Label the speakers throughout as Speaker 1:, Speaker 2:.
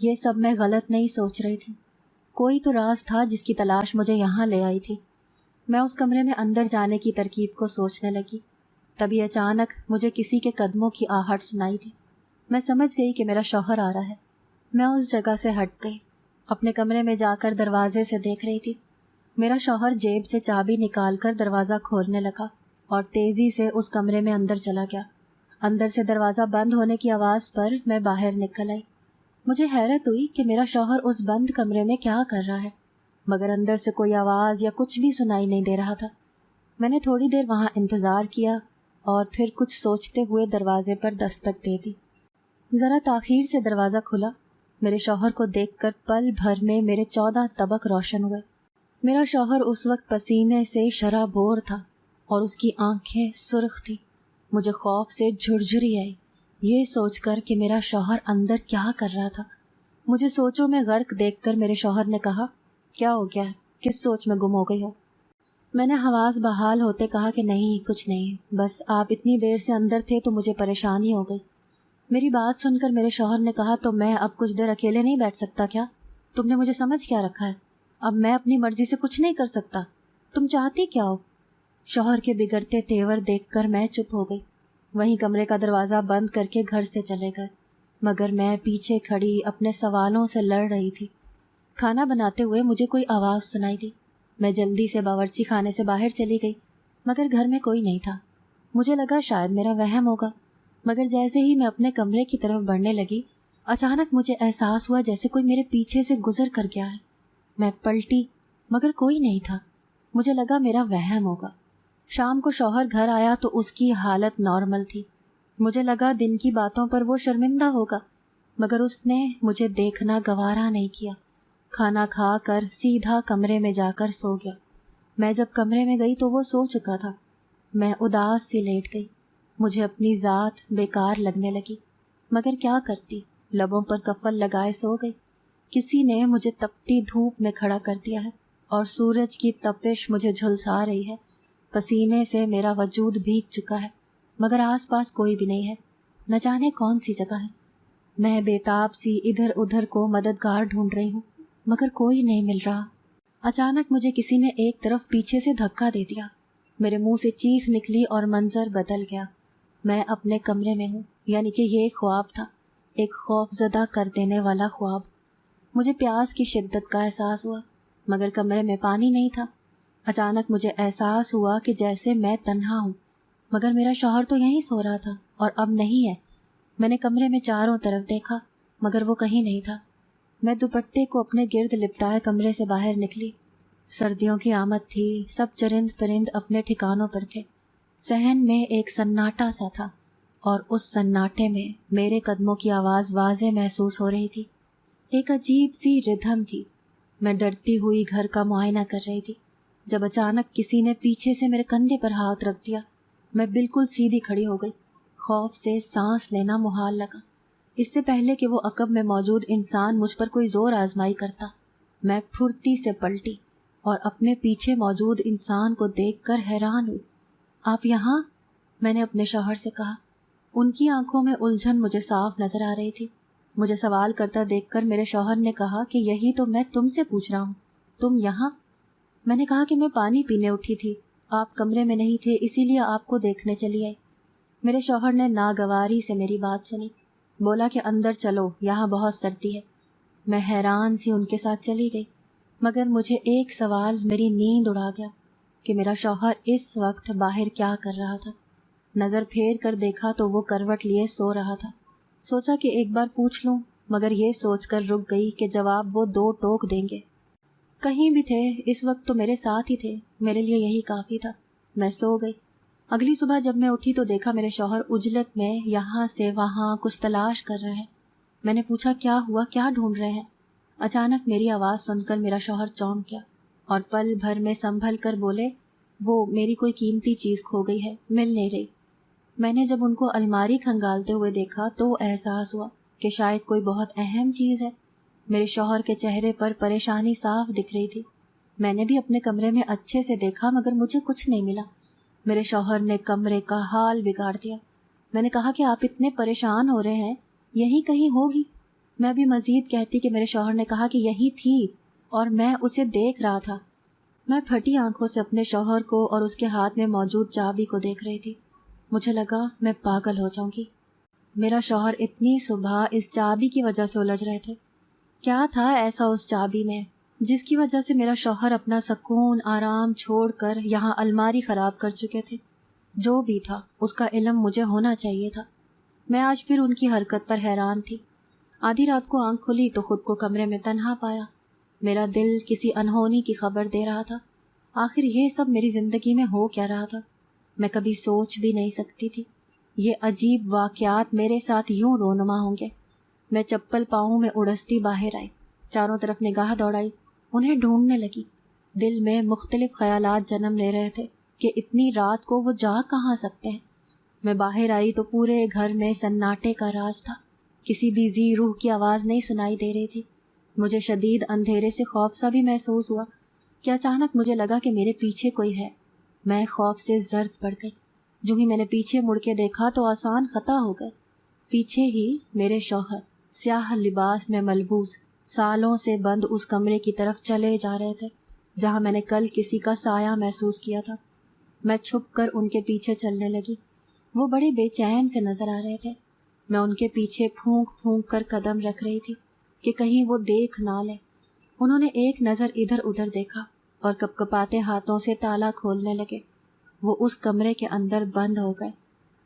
Speaker 1: یہ سب میں غلط نہیں سوچ رہی تھی، کوئی تو راز تھا جس کی تلاش مجھے یہاں لے آئی تھی۔ میں اس کمرے میں اندر جانے کی ترکیب کو سوچنے لگی، تبھی اچانک مجھے کسی کے قدموں کی آہٹ سنائی دی۔ میں سمجھ گئی کہ میرا شوہر آ رہا ہے۔ میں اس جگہ سے ہٹ گئی، اپنے کمرے میں جا کر دروازے سے دیکھ رہی تھی۔ میرا شوہر جیب سے چابی نکال کر دروازہ کھولنے لگا اور تیزی سے اس کمرے میں اندر چلا گیا۔ اندر سے دروازہ بند ہونے کی آواز پر میں باہر نکل آئی۔ مجھے حیرت ہوئی کہ میرا شوہر اس بند کمرے میں کیا کر رہا ہے، مگر اندر سے کوئی آواز یا کچھ بھی سنائی نہیں دے رہا تھا۔ میں نے تھوڑی دیر وہاں انتظار کیا اور پھر کچھ سوچتے ہوئے دروازے پر دستک دے دی۔ ذرا تاخیر سے دروازہ کھلا۔ میرے شوہر کو دیکھ کر پل بھر میں میرے 14 طبق روشن ہوئے۔ میرا شوہر اس وقت پسینے سے شرابور تھا اور اس کی آنکھیں سرخ تھیں۔ مجھے خوف سے جھرجھری آئی، یہ سوچ کر کہ میرا شوہر اندر کیا کر رہا تھا۔ مجھے سوچوں میں غرق دیکھ کر میرے شوہر نے کہا، کیا ہو گیا ہے؟ کس سوچ میں گم ہو گئی ہو؟ میں نے حواس بحال ہوتے کہا کہ نہیں، کچھ نہیں، بس آپ اتنی دیر سے اندر تھے تو مجھے پریشانی ہو گئی۔ میری بات سن کر میرے شوہر نے کہا، تو میں اب کچھ دیر اکیلے نہیں بیٹھ سکتا کیا؟ تم نے مجھے سمجھ کیا رکھا ہے؟ اب میں اپنی مرضی سے کچھ نہیں کر سکتا، تم چاہتی کیا ہو؟ شوہر کے بگڑتے تیور دیکھ کر میں چپ ہو گئی۔ وہیں کمرے کا دروازہ بند کر کے گھر سے چلے گئے، مگر میں پیچھے کھڑی اپنے سوالوں سے لڑ رہی تھی۔ کھانا بناتے ہوئے مجھے کوئی آواز سنائی دی۔ میں جلدی سے باورچی خانے سے باہر چلی گئی، مگر گھر میں کوئی نہیں تھا۔ مجھے لگا شاید میرا وہم ہوگا، مگر جیسے ہی میں اپنے کمرے کی طرف بڑھنے لگی، اچانک مجھے احساس ہوا جیسے کوئی میرے پیچھے سے گزر کر گیا ہے۔ میں پلٹی، مگر کوئی نہیں تھا۔ مجھے لگا میرا وہم ہوگا۔ شام کو شوہر گھر آیا تو اس کی حالت نارمل تھی۔ مجھے لگا دن کی باتوں پر وہ شرمندہ ہوگا، مگر اس نے مجھے دیکھنا گوارا نہیں کیا۔ کھانا کھا کر سیدھا کمرے میں جا کر سو گیا۔ میں جب کمرے میں گئی تو وہ سو چکا تھا۔ میں اداس سی لیٹ گئی۔ مجھے اپنی ذات بیکار لگنے لگی، مگر کیا کرتی، لبوں پر کفل لگائے سو گئی۔ کسی نے مجھے تپتی دھوپ میں کھڑا کر دیا ہے اور سورج کی تپش مجھے جھلسا رہی ہے۔ پسینے سے میرا وجود بھیگ چکا ہے، مگر آس پاس کوئی بھی نہیں ہے، نہ جانے کون سی جگہ ہے۔ میں بےتاب سی ادھر ادھر کو مددگار ڈھونڈ رہی ہوں، مگر کوئی نہیں مل رہا۔ اچانک مجھے کسی نے ایک طرف پیچھے سے دھکا دے دیا۔ میرے منہ سے چیخ نکلی اور منظر بدل گیا۔ میں اپنے کمرے میں ہوں، یعنی کہ یہ ایک خواب تھا، ایک خوف زدہ کر دینے والا خواب۔ مجھے پیاس کی شدت کا احساس ہوا، مگر کمرے میں پانی نہیں تھا۔ اچانک مجھے احساس ہوا کہ جیسے میں تنہا ہوں، مگر میرا شوہر تو یہیں سو رہا تھا اور اب نہیں ہے۔ میں نے کمرے میں چاروں طرف دیکھا، مگر وہ کہیں نہیں تھا۔ میں دوپٹے کو اپنے گرد لپٹائے کمرے سے باہر نکلی۔ سردیوں کی آمد تھی، سب چرند پرند اپنے ٹھکانوں پر تھے۔ صحن میں ایک سناٹا سا تھا اور اس سناٹے میں میرے قدموں کی آواز واضح محسوس ہو رہی تھی۔ ایک عجیب سی ردھم تھی۔ میں ڈرتی ہوئی گھر کا معائنہ کر رہی تھی جب اچانک کسی نے پیچھے سے میرے کندھے پر ہاتھ رکھ دیا۔ میں بالکل سیدھی کھڑی ہو گئی۔ خوف سے سانس لینا محال لگا۔ اس سے پہلے کہ وہ عقب میں موجود انسان مجھ پر کوئی زور آزمائی کرتا، میں پھرتی سے پلٹی اور اپنے پیچھے موجود انسان کو دیکھ کر حیران ہوئی۔ آپ یہاں؟ میں نے اپنے شوہر سے کہا۔ ان کی آنکھوں میں الجھن مجھے صاف نظر آ رہی تھی۔ مجھے سوال کرتا دیکھ کر میرے شوہر نے کہا کہ یہی تو میں تم سے پوچھ رہا ہوں، تم یہاں؟ میں نے کہا کہ میں پانی پینے اٹھی تھی، آپ کمرے میں نہیں تھے، اسی لیے آپ کو دیکھنے چلی آئی۔ میرے شوہر نے ناگواری سے میری بات سنی، بولا کہ اندر چلو، یہاں بہت سردی ہے۔ میں حیران سی ان کے ساتھ چلی گئی، مگر مجھے ایک سوال میری نیند اڑا گیا کہ میرا شوہر اس وقت باہر کیا کر رہا تھا۔ نظر پھیر کر دیکھا تو وہ کروٹ لیے سو رہا تھا۔ سوچا کہ ایک بار پوچھ لوں، مگر یہ سوچ کر رک گئی کہ جواب وہ 2 ٹوک دیں گے۔ کہیں بھی تھے، اس وقت تو میرے ساتھ ہی تھے، میرے لیے یہی کافی تھا۔ میں سو گئی۔ اگلی صبح جب میں اٹھی تو دیکھا میرے شوہر عجلت میں یہاں سے وہاں کچھ تلاش کر رہے ہیں۔ میں نے پوچھا کیا ہوا، کیا ڈھونڈ رہے ہیں؟ اچانک میری آواز سن کر میرا شوہر چونک گیا اور پل بھر میں سنبھل کر بولے، وہ میری کوئی قیمتی چیز کھو گئی ہے، مل نہیں رہی۔ میں نے جب ان کو الماری کھنگالتے ہوئے دیکھا تو احساس ہوا کہ شاید کوئی بہت اہم چیز ہے۔ میرے شوہر کے چہرے پر پریشانی صاف دکھ رہی تھی۔ میں نے بھی اپنے کمرے میں اچھے سے دیکھا، مگر مجھے کچھ نہیں ملا۔ میرے شوہر نے کمرے کا حال بگاڑ دیا۔ میں نے کہا کہ آپ اتنے پریشان ہو رہے ہیں، یہیں کہیں ہوگی۔ میں بھی مزید کہتی کہ میرے شوہر نے کہا کہ یہی تھی اور میں اسے دیکھ رہا تھا۔ میں پھٹی آنکھوں سے اپنے شوہر کو اور اس کے ہاتھ میں موجود چابی کو دیکھ رہی تھی۔ مجھے لگا میں پاگل ہو جاؤں گی۔ میرا شوہر اتنی صبح اس چابی کی وجہ سے الجھ رہے تھے۔ کیا تھا ایسا اس چابی میں جس کی وجہ سے میرا شوہر اپنا سکون آرام چھوڑ کر یہاں الماری خراب کر چکے تھے؟ جو بھی تھا اس کا علم مجھے ہونا چاہیے تھا۔ میں آج پھر ان کی حرکت پر حیران تھی۔ آدھی رات کو آنکھ کھلی تو خود کو کمرے میں تنہا پایا۔ میرا دل کسی انہونی کی خبر دے رہا تھا۔ آخر یہ سب میری زندگی میں ہو کیا رہا تھا؟ میں کبھی سوچ بھی نہیں سکتی تھی یہ عجیب واقعات میرے ساتھ یوں رونما ہوں گے۔ میں چپل پاؤں میں اڑستی باہر آئی، چاروں طرف نگاہ دوڑائی، انہیں ڈھونڈنے لگی۔ دل میں مختلف خیالات جنم لے رہے تھے کہ اتنی رات کو وہ جا کہاں سکتے ہیں۔ میں باہر آئی تو پورے گھر میں سناٹے کا راج تھا۔ کسی بھی ذی روح کی آواز نہیں سنائی دے رہی تھی۔ مجھے شدید اندھیرے سے خوف سا بھی محسوس ہوا کہ اچانک مجھے لگا کہ میرے پیچھے کوئی ہے۔ میں خوف سے زرد پڑ گئی۔ جو ہی میں نے پیچھے مڑ کے دیکھا تو آسان خطا ہو گئے۔ پیچھے ہی میرے شوہر سیاہ لباس میں ملبوس سالوں سے بند اس کمرے کی طرف چلے جا رہے تھے جہاں میں نے کل کسی کا سایہ محسوس کیا تھا۔ میں چھپ کر ان کے پیچھے چلنے لگی۔ وہ بڑے بے چین سے نظر آ رہے تھے۔ میں ان کے پیچھے پھونک پھونک کر قدم رکھ رہی تھی کہ کہیں وہ دیکھ نہ لیں۔ انہوں نے ایک نظر ادھر ادھر دیکھا اور کپکپاتے ہاتھوں سے تالا کھولنے لگے۔ وہ اس کمرے کے اندر بند ہو گئے۔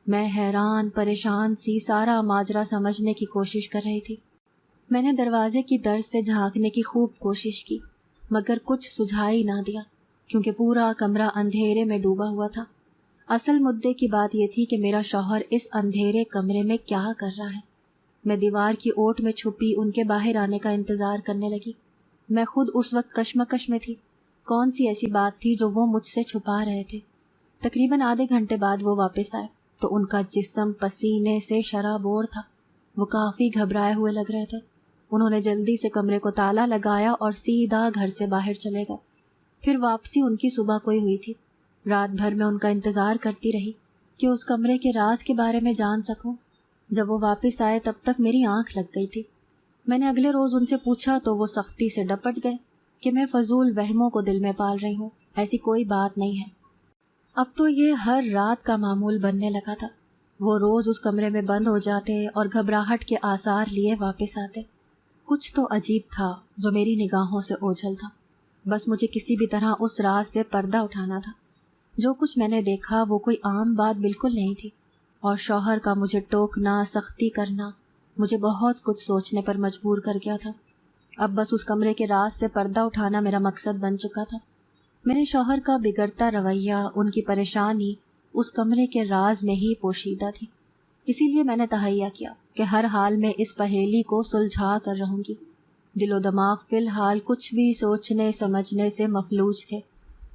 Speaker 1: میں حیران پریشان سی سارا ماجرا سمجھنے کی کوشش کر رہی تھی۔ میں نے دروازے کی درز سے جھانکنے کی خوب کوشش کی مگر کچھ سجھائی نہ دیا کیونکہ پورا کمرہ اندھیرے میں ڈوبا ہوا تھا۔ اصل مدعے کی بات یہ تھی کہ میرا شوہر اس اندھیرے کمرے میں کیا کر رہا ہے۔ میں دیوار کی اوٹ میں چھپی ان کے باہر آنے کا انتظار کرنے لگی۔ میں خود اس وقت کشمکش میں تھی۔ کون سی ایسی بات تھی جو وہ مجھ سے چھپا رہے تھے؟ تقریباً آدھے گھنٹے بعد وہ واپس آئے تو ان کا جسم پسینے سے شرابور تھا۔ وہ کافی گھبرائے ہوئے لگ رہے تھے۔ انہوں نے جلدی سے کمرے کو تالا لگایا اور سیدھا گھر سے باہر چلے گئے۔ پھر واپسی ان کی صبح کوئی ہوئی تھی۔ رات بھر میں ان کا انتظار کرتی رہی کہ اس کمرے کے راز کے بارے میں جان سکوں۔ جب وہ واپس آئے تب تک میری آنکھ لگ گئی تھی۔ میں نے اگلے روز ان سے پوچھا تو وہ سختی سے ڈپٹ گئے کہ میں فضول وہموں کو دل میں پال رہی ہوں، ایسی کوئی بات نہیں ہے۔ اب تو یہ ہر رات کا معمول بننے لگا تھا۔ وہ روز اس کمرے میں بند ہو جاتے اور گھبراہٹ کے آثار لیے واپس آتے۔ کچھ تو عجیب تھا جو میری نگاہوں سے اوجھل تھا۔ بس مجھے کسی بھی طرح اس راز سے پردہ اٹھانا تھا۔ جو کچھ میں نے دیکھا وہ کوئی عام بات بالکل نہیں تھی، اور شوہر کا مجھے ٹوکنا، سختی کرنا مجھے بہت کچھ سوچنے پر مجبور کر گیا تھا۔ اب بس اس کمرے کے راز سے پردہ اٹھانا میرا مقصد بن چکا تھا۔ میرے شوہر کا بگڑتا رویہ، ان کی پریشانی اس کمرے کے راز میں ہی پوشیدہ تھی۔ اسی لیے میں نے تہیہ کیا کہ ہر حال میں اس پہیلی کو سلجھا کر رہوں گی۔ دل و دماغ فی الحال کچھ بھی سوچنے سمجھنے سے مفلوج تھے۔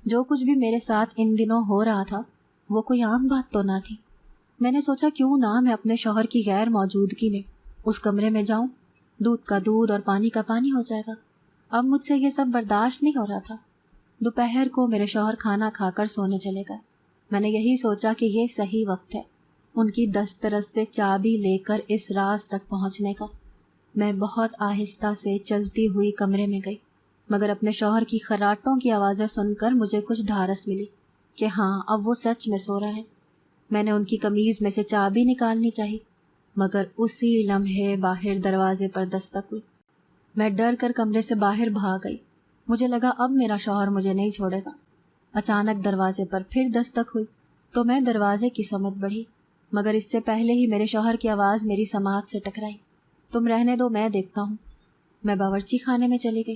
Speaker 1: جو کچھ بھی میرے ساتھ ان دنوں ہو رہا تھا وہ کوئی عام بات تو نہ تھی۔ میں نے سوچا کیوں نہ میں اپنے شوہر کی غیر موجودگی میں اس کمرے میں جاؤں۔ دودھ کا دودھ اور پانی کا پانی ہو جائے گا۔ اب مجھ سے یہ سب برداشت نہیں ہو رہا تھا۔ دوپہر کو میرے شوہر کھانا کھا کر سونے چلے گئے۔ میں نے یہی سوچا کہ یہ صحیح وقت ہے ان کی دسترس سے چابی لے کر اس راز تک پہنچنے کا۔ میں بہت آہستہ سے چلتی ہوئی کمرے میں گئی مگر اپنے شوہر کی خراٹوں کی آوازیں سن کر مجھے کچھ ڈھارس ملی کہ ہاں اب وہ سچ میں سو رہا ہے۔ میں نے ان کی قمیض میں سے چابی نکالنی چاہی مگر اسی لمحے باہر دروازے پر دستک ہوئی۔ میں ڈر کر کمرے سے باہر بھاگ گئی۔ مجھے لگا اب میرا شوہر مجھے نہیں چھوڑے گا۔ اچانک دروازے پر پھر دستک ہوئی تو میں دروازے کی سمت بڑھی مگر اس سے پہلے ہی میرے شوہر کی آواز میری سماعت سے ٹکرائی۔ تم رہنے دو، میں دیکھتا ہوں۔ میں باورچی خانے میں چلی گئی۔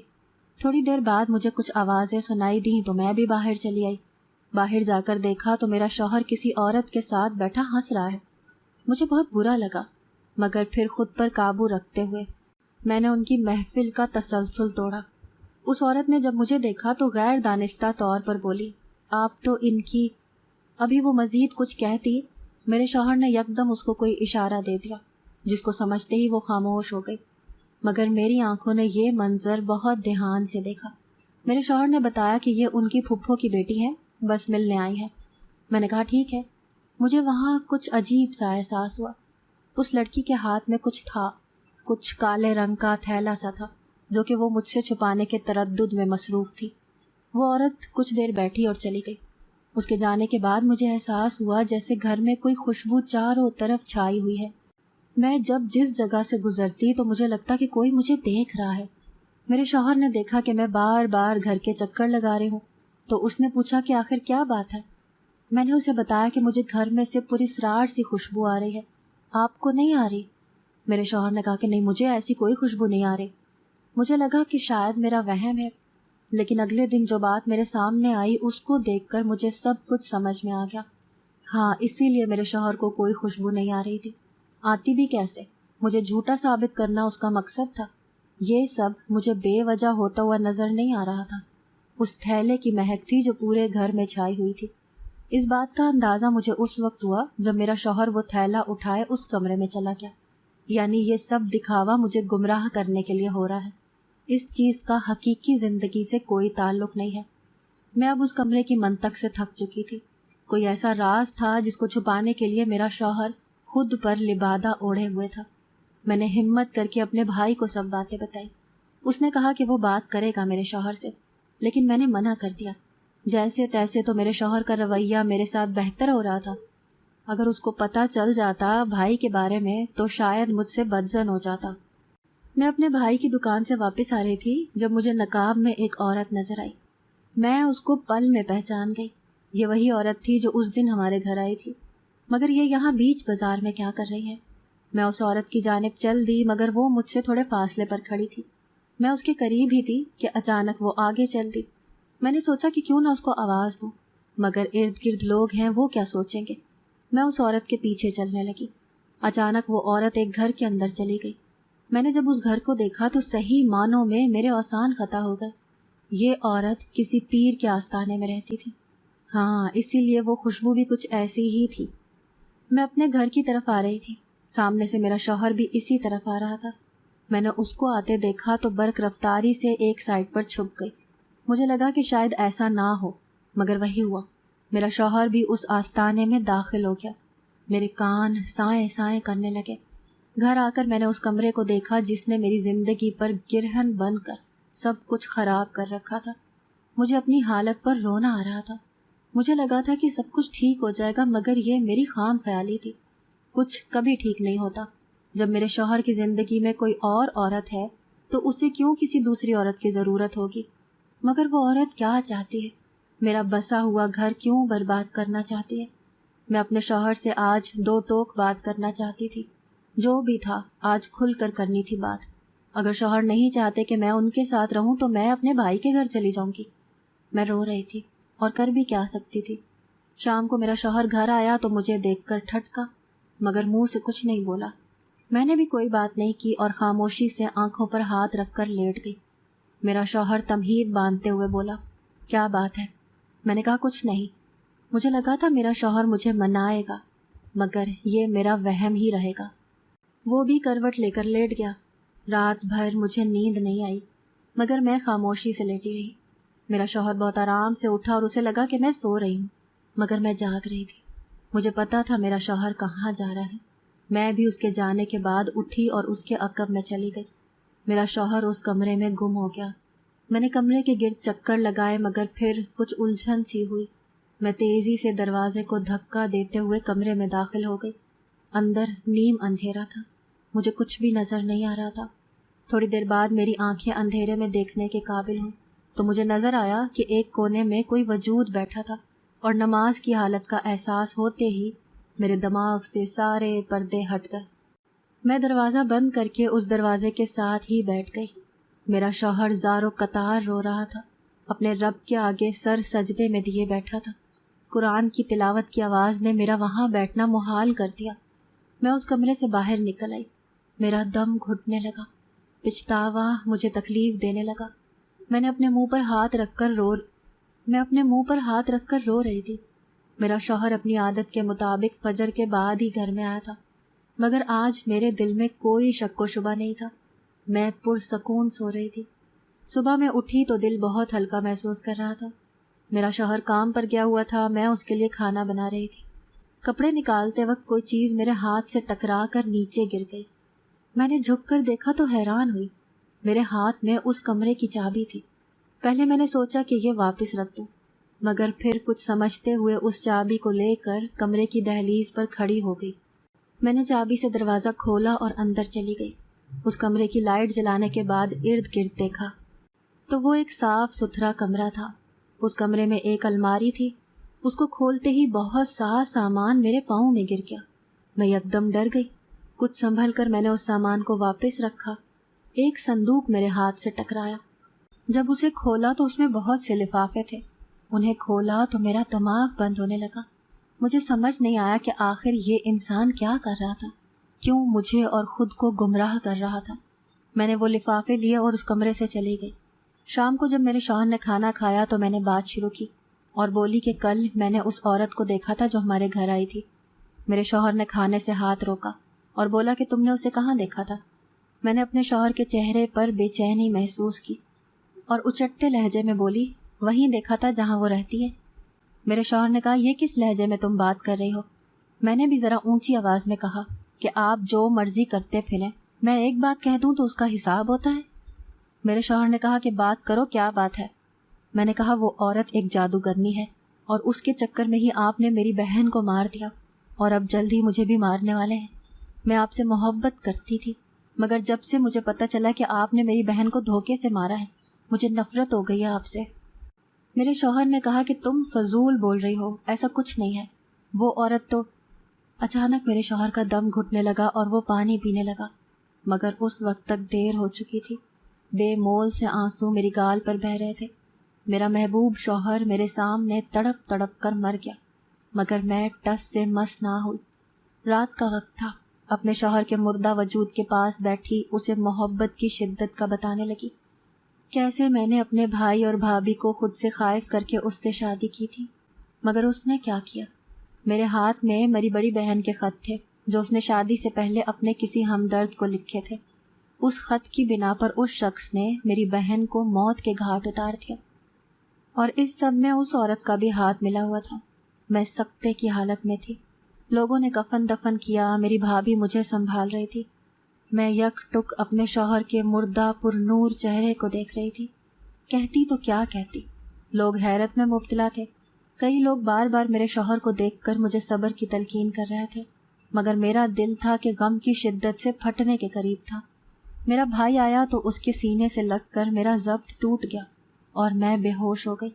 Speaker 1: تھوڑی دیر بعد مجھے کچھ آوازیں سنائی دیں تو میں بھی باہر چلی آئی۔ باہر جا کر دیکھا تو میرا شوہر کسی عورت کے ساتھ بیٹھا ہنس رہا ہے۔ مجھے بہت برا لگا مگر پھر خود پر قابو رکھتے ہوئے میں نے ان کی محفل کا تسلسل توڑا۔ اس عورت نے جب مجھے دیکھا تو غیر دانستہ طور پر بولی، آپ تو ان کی… ابھی وہ مزید کچھ کہتی، میرے شوہر نے یکدم اس کو کوئی اشارہ دے دیا جس کو سمجھتے ہی وہ خاموش ہو گئی۔ مگر میری آنکھوں نے یہ منظر بہت دھیان سے دیکھا۔ میرے شوہر نے بتایا کہ یہ ان کی پھپھو کی بیٹی ہے، بس ملنے آئی ہے۔ میں نے کہا ٹھیک ہے۔ مجھے وہاں کچھ عجیب سا احساس ہوا۔ اس لڑکی کے ہاتھ میں کچھ تھا، کچھ کالے رنگ کا تھیلا سا تھا جو کہ وہ مجھ سے چھپانے کے تردد میں مصروف تھی۔ وہ عورت کچھ دیر بیٹھی اور چلی گئی۔ اس کے جانے کے بعد مجھے احساس ہوا جیسے گھر میں کوئی خوشبو چاروں طرف چھائی ہوئی ہے۔ میں جب جس جگہ سے گزرتی تو مجھے لگتا کہ کوئی مجھے دیکھ رہا ہے۔ میرے شوہر نے دیکھا کہ میں بار بار گھر کے چکر لگا رہی ہوں تو اس نے پوچھا کہ آخر کیا بات ہے۔ میں نے اسے بتایا کہ مجھے گھر میں سے پراسرار سی خوشبو آ رہی ہے، آپ کو نہیں آ رہی؟ میرے شوہر نے کہا کہ نہیں، مجھے ایسی کوئی خوشبو نہیں آ رہی۔ مجھے لگا کہ شاید میرا وہم ہے، لیکن اگلے دن جو بات میرے سامنے آئی اس کو دیکھ کر مجھے سب کچھ سمجھ میں آ گیا۔ ہاں، اسی لیے میرے شوہر کو کوئی خوشبو نہیں آ رہی تھی۔ آتی بھی کیسے؟ مجھے جھوٹا ثابت کرنا اس کا مقصد تھا۔ یہ سب مجھے بے وجہ ہوتا ہوا نظر نہیں آ رہا تھا۔ اس تھیلے کی مہک تھی جو پورے گھر میں چھائی ہوئی تھی۔ اس بات کا اندازہ مجھے اس وقت ہوا جب میرا شوہر وہ تھیلا اٹھائے اس کمرے میں چلا گیا۔ یعنی یہ سب دکھاوا مجھے گمراہ کرنے کے لیے ہو رہا ہے۔ اس چیز کا حقیقی زندگی سے کوئی تعلق نہیں ہے۔ میں اب اس کمرے کی منطق سے تھک چکی تھی۔ کوئی ایسا راز تھا جس کو چھپانے کے لیے میرا شوہر خود پر لبادہ اوڑھے ہوئے تھا۔ میں نے ہمت کر کے اپنے بھائی کو سب باتیں بتائی۔ اس نے کہا کہ وہ بات کرے گا میرے شوہر سے، لیکن میں نے منع کر دیا۔ جیسے تیسے تو میرے شوہر کا رویہ میرے ساتھ بہتر ہو رہا تھا۔ اگر اس کو پتہ چل جاتا بھائی کے بارے میں تو شاید مجھ سے بدظن ہو جاتا۔ میں اپنے بھائی کی دکان سے واپس آ رہی تھی جب مجھے نقاب میں ایک عورت نظر آئی۔ میں اس کو پل میں پہچان گئی۔ یہ وہی عورت تھی جو اس دن ہمارے گھر آئی تھی، مگر یہ یہاں بیچ بازار میں کیا کر رہی ہے؟ میں اس عورت کی جانب چل دی مگر وہ مجھ سے تھوڑے فاصلے پر کھڑی تھی۔ میں اس کے قریب ہی تھی کہ اچانک وہ آگے چل دی۔ میں نے سوچا کہ کیوں نہ اس کو آواز دوں، مگر ارد گرد لوگ ہیں، وہ کیا سوچیں گے۔ میں اس عورت کے پیچھے چلنے لگی۔ اچانک وہ عورت ایک گھر کے اندر چلی گئی۔ میں نے جب اس گھر کو دیکھا تو صحیح معنوں میں میرے اوسان خطا ہو گئے۔ یہ عورت کسی پیر کے آستانے میں رہتی تھی۔ ہاں، اسی لیے وہ خوشبو بھی کچھ ایسی ہی تھی۔ میں اپنے گھر کی طرف آ رہی تھی۔ سامنے سے میرا شوہر بھی اسی طرف آ رہا تھا۔ میں نے اس کو آتے دیکھا تو برق رفتاری سے ایک سائڈ پر چھپ گئی۔ مجھے لگا کہ شاید ایسا نہ ہو، مگر وہی ہوا۔ میرا شوہر بھی اس آستانے میں داخل ہو گیا۔ میرے کان سائیں سائیں کرنے لگے۔ گھر آ کر میں نے اس کمرے کو دیکھا جس نے میری زندگی پر گرہن بن کر سب کچھ خراب کر رکھا تھا۔ مجھے اپنی حالت پر رونا آ رہا تھا۔ مجھے لگا تھا کہ سب کچھ ٹھیک ہو جائے گا، مگر یہ میری خام خیالی تھی۔ کچھ کبھی ٹھیک نہیں ہوتا۔ جب میرے شوہر کی زندگی میں کوئی اور عورت ہے تو اسے کیوں کسی دوسری عورت کی ضرورت ہوگی؟ مگر وہ عورت کیا چاہتی ہے؟ میرا بسا ہوا گھر کیوں برباد کرنا چاہتی ہے؟ میں اپنے شوہر سے آج 2 ٹوک بات کرنا چاہتی تھی۔ جو بھی تھا آج کھل کر کرنی تھی بات۔ اگر شوہر نہیں چاہتے کہ میں ان کے ساتھ رہوں تو میں اپنے بھائی کے گھر چلی جاؤں گی۔ میں رو رہی تھی اور کر بھی کیا سکتی تھی۔ شام کو میرا شوہر گھر آیا تو مجھے دیکھ کر ٹھٹکا، مگر منہ سے کچھ نہیں بولا۔ میں نے بھی کوئی بات نہیں کی اور خاموشی سے آنکھوں پر ہاتھ رکھ کر لیٹ گئی۔ میرا شوہر تمہید باندھتے ہوئے بولا، کیا بات ہے؟ میں نے کہا کچھ نہیں۔ مجھے لگا تھا میرا شوہر مجھے منائے گا، مگر یہ میرا وہم ہی رہے گا۔ وہ بھی کروٹ لے کر لیٹ گیا۔ رات بھر مجھے نیند نہیں آئی، مگر میں خاموشی سے لیٹی رہی۔ میرا شوہر بہت آرام سے اٹھا اور اسے لگا کہ میں سو رہی ہوں، مگر میں جاگ رہی تھی۔ مجھے پتا تھا میرا شوہر کہاں جا رہا ہے۔ میں بھی اس کے جانے کے بعد اٹھی اور اس کے عقب میں چلی گئی۔ میرا شوہر اس کمرے میں گم ہو گیا۔ میں نے کمرے کے گرد چکر لگائے مگر پھر کچھ الجھن سی ہوئی۔ میں تیزی سے دروازے کو دھکا دیتے ہوئے کمرے میں داخل ہو گئی۔ اندر نیم اندھیرا تھا، مجھے کچھ بھی نظر نہیں آ رہا تھا۔ تھوڑی دیر بعد میری آنکھیں اندھیرے میں دیکھنے کے قابل ہوں تو مجھے نظر آیا کہ ایک کونے میں کوئی وجود بیٹھا تھا، اور نماز کی حالت کا احساس ہوتے ہی میرے دماغ سے سارے پردے ہٹ گئے۔ میں دروازہ بند کر کے اس دروازے کے ساتھ ہی بیٹھ گئی۔ میرا شوہر زار و قطار رو رہا تھا، اپنے رب کے آگے سر سجدے میں دیے بیٹھا تھا۔ قرآن کی تلاوت کی آواز نے میرا وہاں بیٹھنا محال کر دیا۔ میں اس کمرے سے باہر نکل آئی۔ میرا دم گھٹنے لگا، پچھتاوا مجھے تکلیف دینے لگا۔ میں اپنے منہ پر ہاتھ رکھ کر رو رہی تھی۔ میرا شوہر اپنی عادت کے مطابق فجر کے بعد ہی گھر میں آیا تھا، مگر آج میرے دل میں کوئی شک و شبہ نہیں تھا۔ میں پرسکون سو رہی تھی۔ صبح میں اٹھی تو دل بہت ہلکا محسوس کر رہا تھا۔ میرا شوہر کام پر گیا ہوا تھا، میں اس کے لیے کھانا بنا رہی تھی۔ کپڑے نکالتے وقت کوئی چیز میرے ہاتھ سے ٹکرا کر نیچے گر گئی۔ میں نے جھک کر دیکھا تو حیران ہوئی، میرے ہاتھ میں اس کمرے کی چابی تھی۔ پہلے میں نے سوچا کہ یہ واپس رکھ دوں، مگر پھر کچھ سمجھتے ہوئے اس چابی کو لے کر کمرے کی دہلیز پر کھڑی ہو گئی۔ میں نے چابی سے دروازہ کھولا اور اندر چلی گئی۔ اس کمرے کی لائٹ جلانے کے بعد ارد گرد دیکھا تو وہ ایک صاف ستھرا کمرہ تھا۔ اس کمرے میں ایک الماری تھی، اس کو کھولتے ہی بہت سا سامان میرے پاؤں میں گر گیا۔ میں یکدم ڈر گئی۔ کچھ سنبھل کر میں نے اس سامان کو واپس رکھا۔ ایک صندوق میرے ہاتھ سے ٹکرایا۔ جب اسے کھولا تو اس میں بہت سے لفافے تھے۔ انہیں کھولا تو میرا دماغ بند ہونے لگا۔ مجھے سمجھ نہیں آیا کہ آخر یہ انسان کیا کر رہا تھا، کیوں مجھے اور خود کو گمراہ کر رہا تھا۔ میں نے وہ لفافے لیے اور اس کمرے سے چلی گئی۔ شام کو جب میرے شوہر نے کھانا کھایا تو میں نے بات شروع کی اور بولی کہ کل میں نے اس عورت کو دیکھا تھا جو ہمارے گھر آئی تھی۔ میرے شوہر نے کھانے سے ہاتھ روکا اور بولا کہ تم نے اسے کہاں دیکھا تھا؟ میں نے اپنے شوہر کے چہرے پر بے چینی محسوس کی اور اچٹتے لہجے میں بولی، وہیں دیکھا تھا جہاں وہ رہتی ہے۔ میرے شوہر نے کہا، یہ کس لہجے میں تم بات کر رہی ہو؟ میں نے بھی ذرا اونچی آواز میں کہا کہ آپ جو مرضی کرتے پھریں، میں ایک بات کہہ دوں تو اس کا حساب ہوتا ہے۔ میرے شوہر نے کہا کہ بات کرو، کیا بات ہے؟ میں نے کہا وہ عورت ایک جادوگرنی ہے اور اس کے چکر میں ہی آپ نے میری بہن کو مار دیا اور اب جلد ہی مجھے بھی مارنے والے ہیں۔ میں آپ سے محبت کرتی تھی، مگر جب سے مجھے پتہ چلا کہ آپ نے میری بہن کو دھوکے سے مارا ہے، مجھے نفرت ہو گئی ہے آپ سے۔ میرے شوہر نے کہا کہ تم فضول بول رہی ہو، ایسا کچھ نہیں ہے، وہ عورت تو… اچانک میرے شوہر کا دم گھٹنے لگا اور وہ پانی پینے لگا، مگر اس وقت تک دیر ہو چکی تھی۔ بے مول سے آنسو میری گال پر بہہ رہے تھے۔ میرا محبوب شوہر میرے سامنے تڑپ تڑپ کر مر گیا، مگر میں ٹس سے مس نہ ہوئی۔ رات کا وقت تھا۔ اپنے شوہر کے مردہ وجود کے پاس بیٹھی اسے محبت کی شدت کا بتانے لگی، کیسے میں نے اپنے بھائی اور بھابھی کو خود سے خائف کر کے اس سے شادی کی تھی، مگر اس نے کیا کیا؟ میرے ہاتھ میں میری بڑی بہن کے خط تھے جو اس نے شادی سے پہلے اپنے کسی ہمدرد کو لکھے تھے۔ اس خط کی بنا پر اس شخص نے میری بہن کو موت کے گھاٹ اتار دیا، اور اس سب میں اس عورت کا بھی ہاتھ ملا ہوا تھا۔ میں سکتے کی حالت میں تھی۔ لوگوں نے کفن دفن کیا، میری بھابھی مجھے سنبھال رہی تھی۔ میں یک ٹک اپنے شوہر کے مردہ پر نور چہرے کو دیکھ رہی تھی۔ کہتی تو کیا کہتی، لوگ حیرت میں مبتلا تھے۔ کئی لوگ بار بار میرے شوہر کو دیکھ کر مجھے صبر کی تلقین کر رہے تھے، مگر میرا دل تھا کہ غم کی شدت سے پھٹنے کے قریب تھا۔ میرا بھائی آیا تو اس کے سینے سے لگ کر میرا ضبط ٹوٹ گیا اور میں بے ہوش ہو گئی۔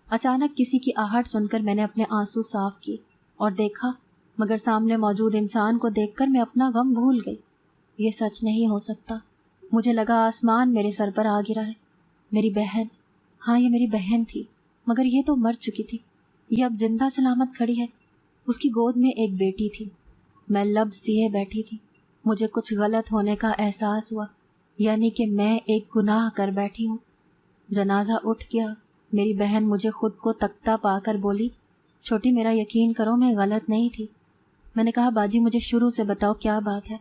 Speaker 1: اچانک کسی کی آہٹ سن کر میں نے اپنے آنسو صاف کیے اور دیکھا، مگر سامنے موجود انسان کو دیکھ کر میں اپنا غم بھول گئی۔ یہ سچ نہیں ہو سکتا۔ مجھے لگا آسمان میرے سر پر آ گرا ہے۔ میری بہن، ہاں یہ میری بہن تھی، مگر یہ تو مر چکی تھی۔ یہ اب زندہ سلامت کھڑی ہے۔ اس کی گود میں ایک بیٹی تھی۔ میں لب سیے بیٹھی تھی۔ مجھے کچھ غلط ہونے کا احساس ہوا، یعنی کہ میں ایک گناہ کر بیٹھی ہوں۔ جنازہ اٹھ گیا۔ میری بہن مجھے خود کو تکتا پا کر بولی، چھوٹی میرا یقین کرو میں غلط نہیں تھی۔ میں نے کہا باجی مجھے شروع سے بتاؤ کیا بات ہے۔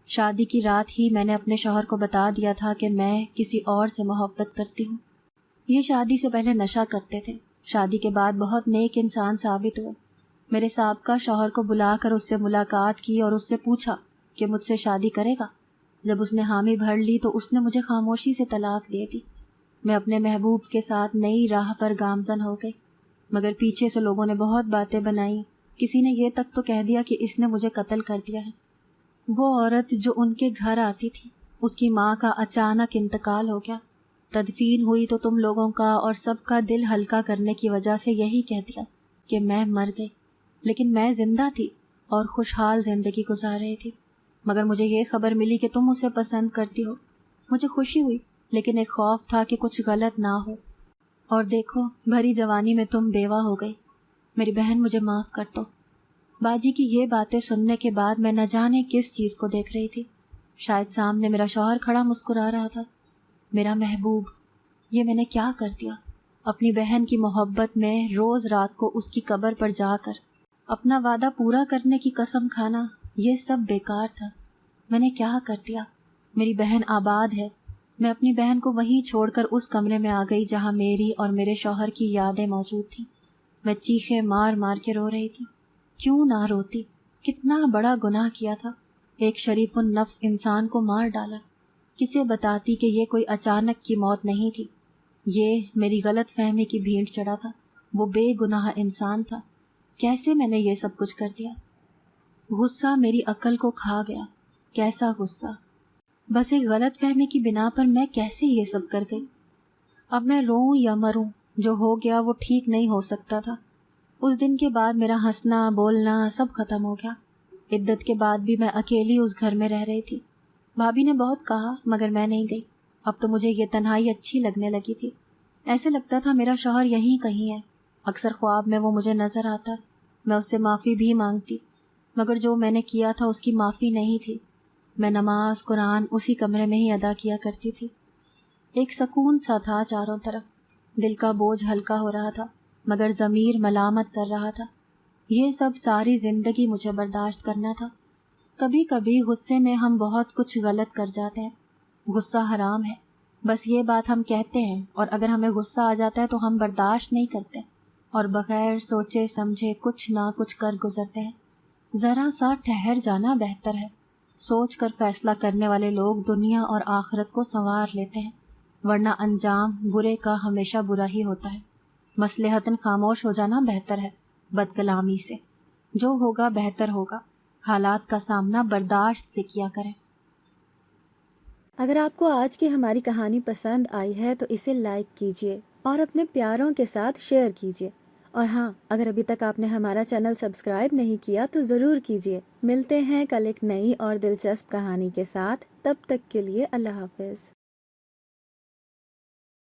Speaker 1: شادی کی رات ہی میں نے اپنے شوہر کو بتا دیا تھا کہ میں کسی اور سے محبت کرتی ہوں۔ یہ شادی سے پہلے نشہ کرتے تھے، شادی کے بعد بہت نیک انسان ثابت ہوئے۔ میرے سابقہ شوہر کو بلا کر اس سے ملاقات کی اور اس سے پوچھا کہ مجھ سے شادی کرے گا۔ جب اس نے حامی بھر لی تو اس نے مجھے خاموشی سے طلاق دے دی۔ میں اپنے محبوب کے ساتھ نئی راہ پر گامزن ہو گئی، مگر پیچھے سے لوگوں نے بہت باتیں بنائیں۔ کسی نے یہ تک تو کہہ دیا کہ اس نے مجھے قتل کر دیا ہے۔ وہ عورت جو ان کے گھر آتی تھی، اس کی ماں کا اچانک انتقال ہو گیا۔ تدفین ہوئی تو تم لوگوں کا اور سب کا دل ہلکا کرنے کی وجہ سے یہی کہہ دیا کہ میں مر گئی، لیکن میں زندہ تھی اور خوشحال زندگی گزار رہی تھی۔ مگر مجھے یہ خبر ملی کہ تم اسے پسند کرتی ہو۔ مجھے خوشی ہوئی، لیکن ایک خوف تھا کہ کچھ غلط نہ ہو۔ اور دیکھو بھری جوانی میں تم بیوہ ہو گئی۔ میری بہن مجھے معاف کر دو۔ باجی کی یہ باتیں سننے کے بعد میں نہ جانے کس چیز کو دیکھ رہی تھی۔ شاید سامنے میرا شوہر کھڑا مسکرا رہا تھا۔ میرا محبوب، یہ میں نے کیا کر دیا؟ اپنی بہن کی محبت میں روز رات کو اس کی قبر پر جا کر اپنا وعدہ پورا کرنے کی قسم کھانا، یہ سب بیکار تھا۔ میں نے کیا کر دیا؟ میری بہن آباد ہے۔ میں اپنی بہن کو وہیں چھوڑ کر اس کمرے میں آ گئی جہاں میری اور میرے شوہر کی یادیں موجود تھیں۔ میں چیخیں مار مار کے رو رہی تھی۔ کیوں نہ روتی؟ کتنا بڑا گناہ کیا تھا۔ ایک شریف النفس انسان کو مار ڈالا۔ کسے بتاتی کہ یہ کوئی اچانک کی موت نہیں تھی، یہ میری غلط فہمی کی بھینٹ چڑھا تھا۔ وہ بے گناہ انسان تھا، کیسے میں نے یہ سب کچھ کر دیا؟ غصہ میری عقل کو کھا گیا۔ کیسا غصہ؟ بس ایک غلط فہمی کی بنا پر میں کیسے یہ سب کر گئی؟ اب میں روں یا مروں، جو ہو گیا وہ ٹھیک نہیں ہو سکتا تھا۔ اس دن کے بعد میرا ہنسنا بولنا سب ختم ہو گیا۔ عدت کے بعد بھی میں اکیلی اس گھر میں رہ رہی تھی۔ بھابھی نے بہت کہا مگر میں نہیں گئی۔ اب تو مجھے یہ تنہائی اچھی لگنے لگی تھی۔ ایسے لگتا تھا میرا شوہر یہیں کہیں ہے۔ اکثر خواب میں وہ مجھے نظر آتا، میں اس سے معافی بھی مانگتی، مگر جو میں نے کیا تھا اس کی معافی نہیں تھی۔ میں نماز قرآن اسی کمرے میں ہی ادا کیا کرتی تھی۔ ایک سکون سا تھا چاروں طرف، دل کا بوجھ ہلکا ہو رہا تھا، مگر ضمیر ملامت کر رہا تھا۔ یہ سب ساری زندگی مجھے برداشت کرنا تھا۔ کبھی کبھی غصے میں ہم بہت کچھ غلط کر جاتے ہیں۔ غصہ حرام ہے، بس یہ بات ہم کہتے ہیں، اور اگر ہمیں غصہ آ جاتا ہے تو ہم برداشت نہیں کرتے اور بغیر سوچے سمجھے کچھ نہ کچھ کر گزرتے ہیں۔ ذرا سا ٹھہر جانا بہتر ہے۔ سوچ کر فیصلہ کرنے والے لوگ دنیا اور آخرت کو سنوار لیتے ہیں، ورنہ انجام برے کا ہمیشہ برا ہی ہوتا ہے۔ مصلحتاً خاموش ہو جانا بہتر ہے بد کلامی سے۔ جو ہوگا بہتر ہوگا، حالات کا سامنا برداشت سے کیا کریں۔
Speaker 2: اگر آپ کو آج کی ہماری کہانی پسند آئی ہے تو اسے لائک کیجیے اور اپنے پیاروں کے ساتھ شیئر کیجیے، اور ہاں، اگر ابھی تک آپ نے ہمارا چینل سبسکرائب نہیں کیا تو ضرور کیجیے۔ ملتے ہیں کل ایک نئی اور دلچسپ کہانی کے ساتھ، تب تک کے لیے اللہ حافظ۔